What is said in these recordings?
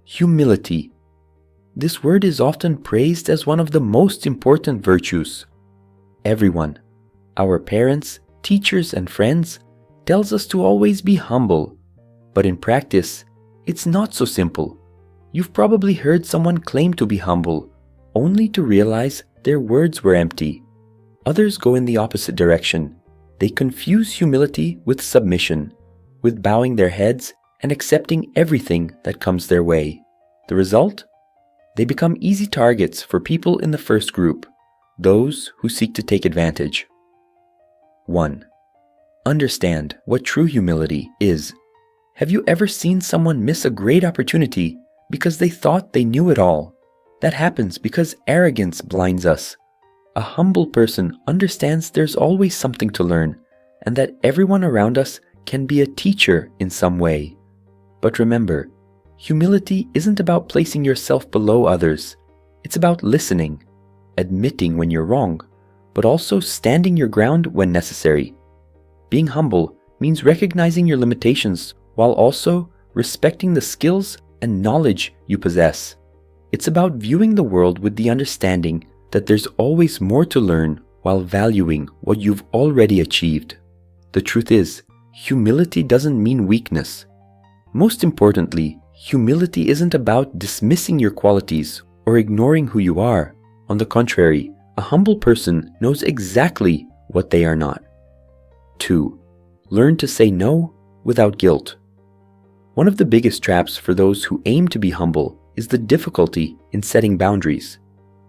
Humility. This word is often praised as one of the most important virtues. Everyone, our parents, teachers, and friends, tells us to always be humble. But in practice, it's not so simple. You've probably heard someone claim to be humble, only to realize their words were empty. Others go in the opposite direction. They confuse humility with submission, with bowing their heads and accepting everything that comes their way. The result? They become easy targets for people in the first group, those who seek to take advantage. 1. Understand what true humility is. Have you ever seen someone miss a great opportunity because they thought they knew it all? That happens because arrogance blinds us. A humble person understands there's always something to learn, and that everyone around us can be a teacher in some way. But remember, humility isn't about placing yourself below others. It's about listening, admitting when you're wrong, but also standing your ground when necessary. Being humble means recognizing your limitations while also respecting the skills and knowledge you possess. It's about viewing the world with the understanding that there's always more to learn while valuing what you've already achieved. The truth is, humility doesn't mean weakness. Most importantly, humility isn't about dismissing your qualities or ignoring who you are. On the contrary, a humble person knows exactly what they are not. 2. Learn to say no without guilt. One of the biggest traps for those who aim to be humble is the difficulty in setting boundaries.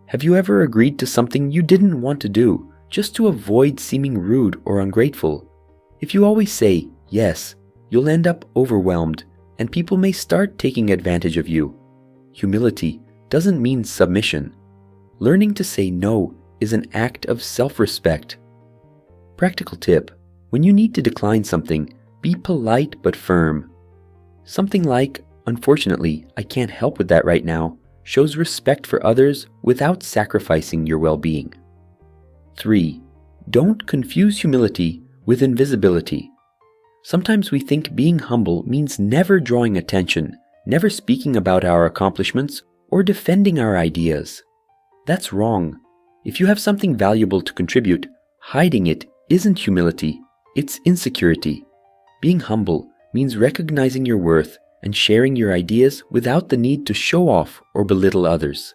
Have you ever agreed to something you didn't want to do just to avoid seeming rude or ungrateful? If you always say yes, you'll end up overwhelmed and people may start taking advantage of you. Humility doesn't mean submission. Learning to say no is an act of self-respect. Practical tip: when you need to decline something, be polite but firm. Something like, "Unfortunately, I can't help with that right now," shows respect for others without sacrificing your well-being. 3. Don't confuse humility with invisibility. Sometimes we think being humble means never drawing attention, never speaking about our accomplishments, or defending our ideas. That's wrong. If you have something valuable to contribute, hiding it isn't humility, it's insecurity. Being humble means recognizing your worth and sharing your ideas without the need to show off or belittle others.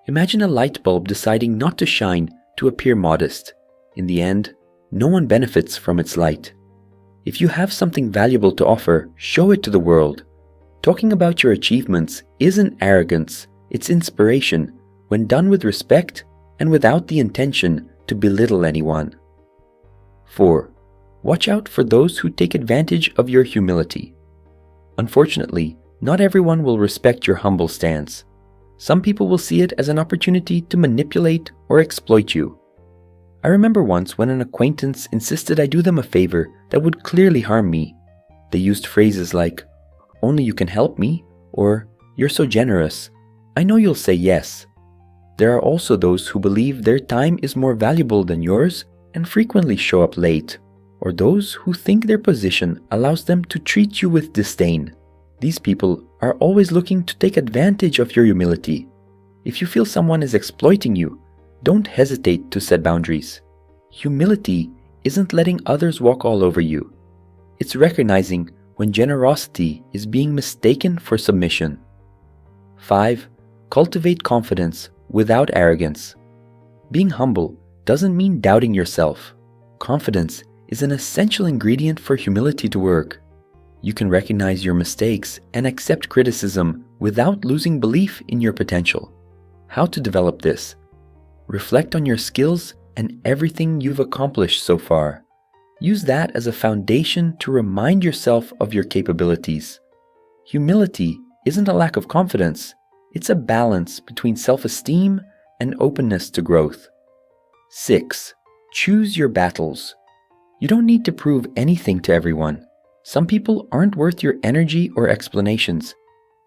Imagine a light bulb deciding not to shine to appear modest. In the end, no one benefits from its light. If you have something valuable to offer, show it to the world. Talking about your achievements isn't arrogance, it's inspiration, when done with respect and without the intention to belittle anyone. 4. Watch out for those who take advantage of your humility. Unfortunately, not everyone will respect your humble stance. Some people will see it as an opportunity to manipulate or exploit you. I remember once when an acquaintance insisted I do them a favor that would clearly harm me. They used phrases like, "Only you can help me," or "You're so generous. I know you'll say yes." There are also those who believe their time is more valuable than yours and frequently show up late, or those who think their position allows them to treat you with disdain. These people are always looking to take advantage of your humility. If you feel someone is exploiting you, don't hesitate to set boundaries. Humility isn't letting others walk all over you. It's recognizing when generosity is being mistaken for submission. 5. Cultivate confidence without arrogance. Being humble doesn't mean doubting yourself. Confidence is an essential ingredient for humility to work. You can recognize your mistakes and accept criticism without losing belief in your potential. How to develop this? Reflect on your skills and everything you've accomplished so far. Use that as a foundation to remind yourself of your capabilities. Humility isn't a lack of confidence, it's a balance between self-esteem and openness to growth. 6. Choose your battles. You don't need to prove anything to everyone. Some people aren't worth your energy or explanations.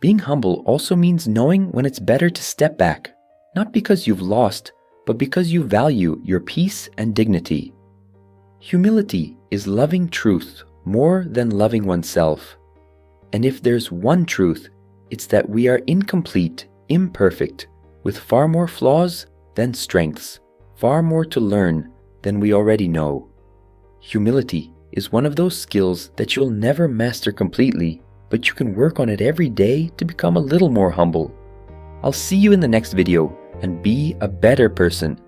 Being humble also means knowing when it's better to step back, not because you've lost, but because you value your peace and dignity. Humility is loving truth more than loving oneself. And if there's one truth, It's that we are incomplete, imperfect, with far more flaws than strengths, far more to learn than we already know. Humility is one of those skills that you'll never master completely, but you can work on it every day to become a little more humble. I'll see you in the next video, and be a better person.